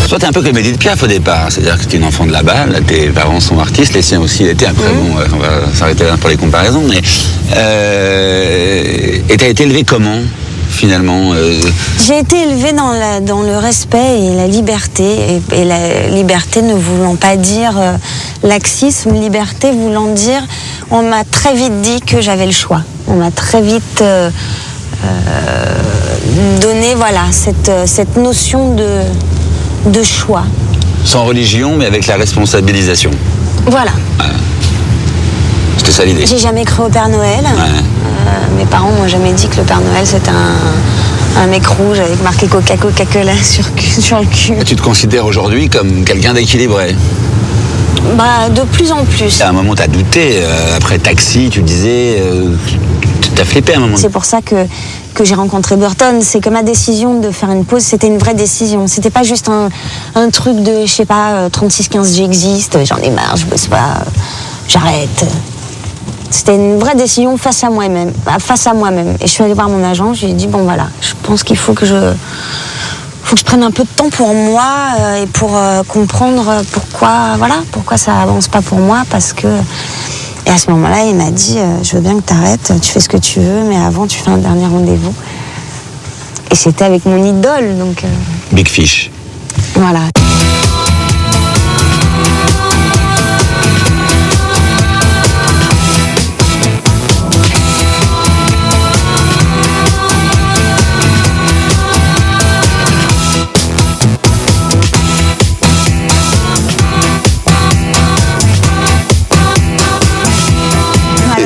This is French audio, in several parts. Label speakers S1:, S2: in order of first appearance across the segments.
S1: Alors toi, t'es un peu comme Edith Piaf au départ, c'est-à-dire que t'es une enfant de la balle, tes parents sont artistes, les siens aussi l'étaient, après bon, on va s'arrêter là pour les comparaisons, mais... et t'as été élevée comment, finalement
S2: J'ai été élevée dans le respect et la liberté, et la liberté ne voulant pas dire laxisme, liberté voulant dire, on m'a très vite dit que j'avais le choix, on m'a très vite... donner voilà cette notion de choix.
S1: Sans religion, mais avec la responsabilisation.
S2: Voilà.
S1: C'était ça l'idée.
S2: J'ai jamais cru au Père Noël. Mes parents m'ont jamais dit que le Père Noël c'était un mec rouge avec marqué Coca-Cola sur le cul.
S1: Et tu te considères aujourd'hui comme quelqu'un d'équilibré?
S2: Bah, de plus en plus.
S1: À un moment, t'as douté. Après Taxi, tu disais... t'as flippé à un moment.
S2: C'est pour ça que j'ai rencontré Burton. C'est que ma décision de faire une pause, c'était une vraie décision. C'était pas juste un truc de, je sais pas, 36-15, j'existe, j'en ai marre, je bosse pas, j'arrête. C'était une vraie décision face à moi-même. Et je suis allée voir mon agent, je lui ai dit, bon voilà, je pense qu'il faut que je prenne un peu de temps pour moi et pour comprendre pourquoi ça avance pas pour moi, parce que... Et à ce moment-là, il m'a dit, je veux bien que tu arrêtes, tu fais ce que tu veux, mais avant, tu fais un dernier rendez-vous. Et c'était avec mon idole, donc...
S1: Big Fish.
S2: Voilà.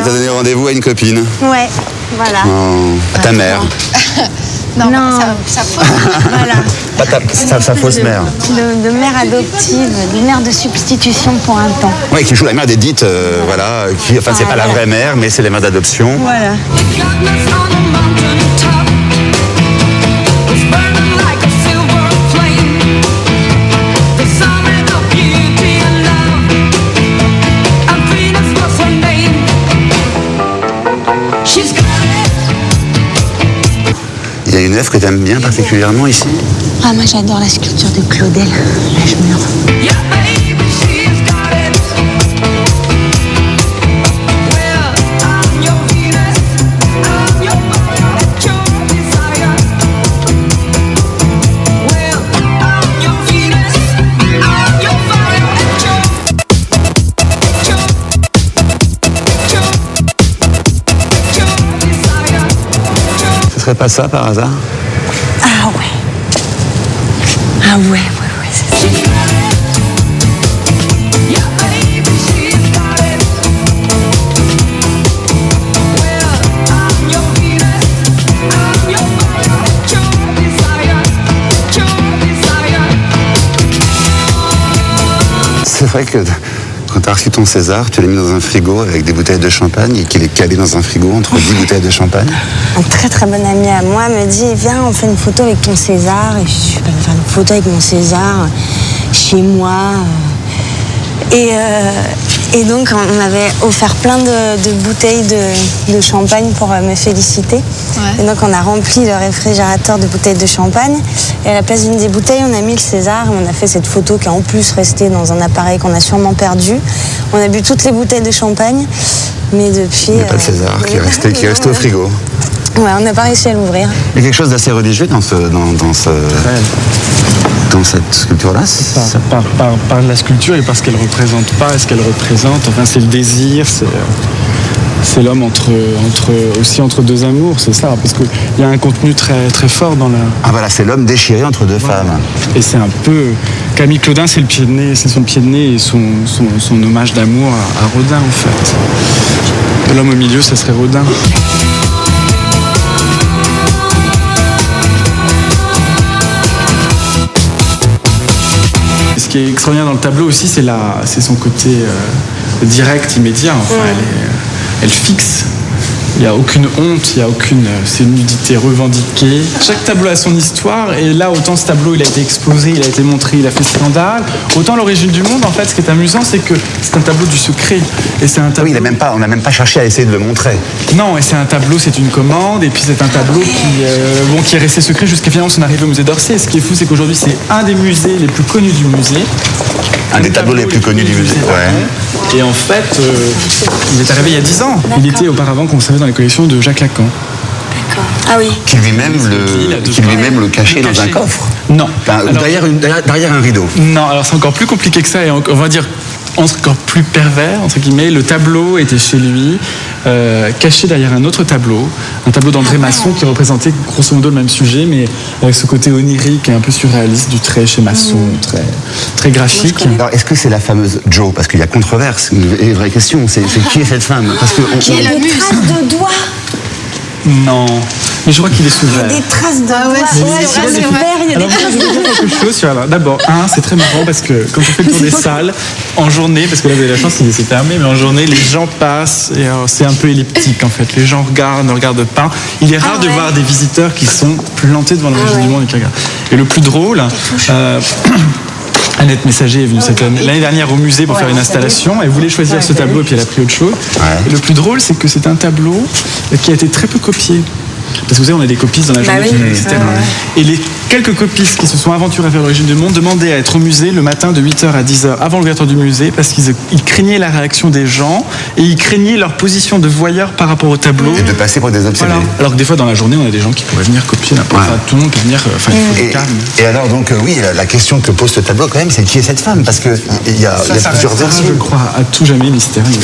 S1: T'as donné rendez-vous à une copine?
S2: Ouais, voilà.
S1: À ta mère?
S3: Non. Sa fausse.
S2: Voilà.
S1: Pas sa fausse mère.
S2: De mère adoptive, de mère de substitution pour un temps.
S1: Oui, qui joue la mère d'Edith, voilà. Enfin, c'est pas la vraie mère, mais c'est la mère d'adoption.
S2: Voilà.
S1: Il y a une œuvre que tu aimes bien particulièrement ici?
S2: Ah, moi j'adore la sculpture de Claudel, l'âge mûr.
S1: Ce serait pas ça par hasard?
S2: Ah ouais, c'est ça.
S1: C'est vrai que quand tu as reçu ton César, tu l'as mis dans un frigo avec des bouteilles de champagne et qu'il est calé dans un frigo entre 10 bouteilles de champagne.
S2: Un très très bon ami à moi me dit, viens, on fait une photo avec ton César. Et je suis pas faire une photo avec mon César chez moi. Et donc on m'avait offert plein de bouteilles de champagne pour me féliciter. Ouais. Et donc on a rempli le réfrigérateur de bouteilles de champagne. Et à la place d'une des bouteilles, on a mis le César. On a fait cette photo qui est en plus restée dans un appareil qu'on a sûrement perdu. On a bu toutes les bouteilles de champagne. Mais depuis...
S1: Il n'y a pas le César qui est resté au frigo.
S2: Ouais, on n'a pas réussi à l'ouvrir.
S1: Il y a quelque chose d'assez religieux dans cette sculpture-là?
S4: Par la sculpture et par ce qu'elle représente pas, ce qu'elle représente. Enfin, c'est le désir, c'est l'homme entre deux amours, c'est ça. Parce qu'il y a un contenu très, très fort dans la...
S1: Ah voilà, c'est l'homme déchiré entre deux femmes.
S4: Et c'est un peu... Camille Claudin, c'est le pied de nez, c'est son pied de nez et son hommage d'amour à Rodin, en fait. L'homme au milieu, ça serait Rodin. Ce qui est extraordinaire dans le tableau aussi, c'est son côté direct, immédiat. Enfin, elle fixe Il n'y a aucune honte, il n'y a aucune nudité revendiquée. Chaque tableau a son histoire, et là, autant ce tableau, il a été exposé, il a été montré, il a fait scandale. Autant l'origine du monde, en fait, ce qui est amusant, c'est que c'est un tableau du secret. Et c'est un tableau...
S1: Oui, on n'a même pas cherché à essayer de le montrer.
S4: Non, et c'est un tableau, c'est une commande, et puis c'est un tableau qui est resté secret jusqu'à finalement son arrivée au musée d'Orsay. Ce qui est fou, c'est qu'aujourd'hui, c'est un des musées les plus connus du musée.
S1: Un des tableaux les plus connus du musée, ouais.
S4: Et en fait, il est arrivé il y a 10 ans. Il était auparavant conservé dans les collections de Jacques Lacan.
S2: D'accord. Ah oui.
S1: Qui lui-même le cachait dans un coffre.
S4: Non.
S1: Enfin,
S4: alors,
S1: derrière un rideau.
S4: Non, alors c'est encore plus compliqué que ça, et on va dire encore plus pervers, entre guillemets. Le tableau était chez lui, caché derrière un autre tableau, un tableau d'André Masson qui représentait grosso modo le même sujet, mais avec ce côté onirique et un peu surréaliste du trait chez Masson, très graphique.
S1: Alors, est-ce que c'est la fameuse Jo? Parce qu'il y a controverse, une vraie question, c'est qui est cette femme? Parce que
S3: Qui est la muse?
S2: Traces de doigts.
S4: Non, mais je crois qu'il est sous verre.
S2: Des traces de doigts.
S3: c'est vrai, c'est vrai.
S2: Il y a
S4: Alors,
S2: des
S4: moi,
S2: traces
S4: je vais dire quelque chose. Voilà. D'abord, c'est très marrant parce que quand on fait le tour des salles, en journée, parce que là, vous avez la chance, c'est fermé, mais en journée, les gens passent et c'est un peu elliptique en fait. Les gens regardent, ne regardent pas. Il est rare de voir des visiteurs qui sont plantés devant l'origine du monde et qui regardent. Et le plus drôle, Annette Messager est venue l'année dernière au musée pour faire une installation. Elle voulait choisir ce tableau et puis elle a pris autre chose. Et le plus drôle, c'est que c'est un tableau qui a été très peu copié. Parce que vous savez, on a des copistes dans la journée, etc. Et les quelques copistes qui se sont aventurés à faire l'origine du monde demandaient à être au musée le matin de 8h à 10h avant l'ouverture du musée parce qu'ils craignaient la réaction des gens et ils craignaient leur position de voyeur par rapport au tableau.
S1: Et de passer pour des obsédés.
S4: Voilà. Alors que des fois, dans la journée, on a des gens qui pourraient venir copier n'importe quoi. Tout le monde peut venir. Il faut du calme.
S1: Et alors, donc, oui, la question que pose ce tableau, quand même, c'est qui est cette femme? Parce qu'il y a plusieurs versions.
S4: Je crois, à tout jamais mystérieux.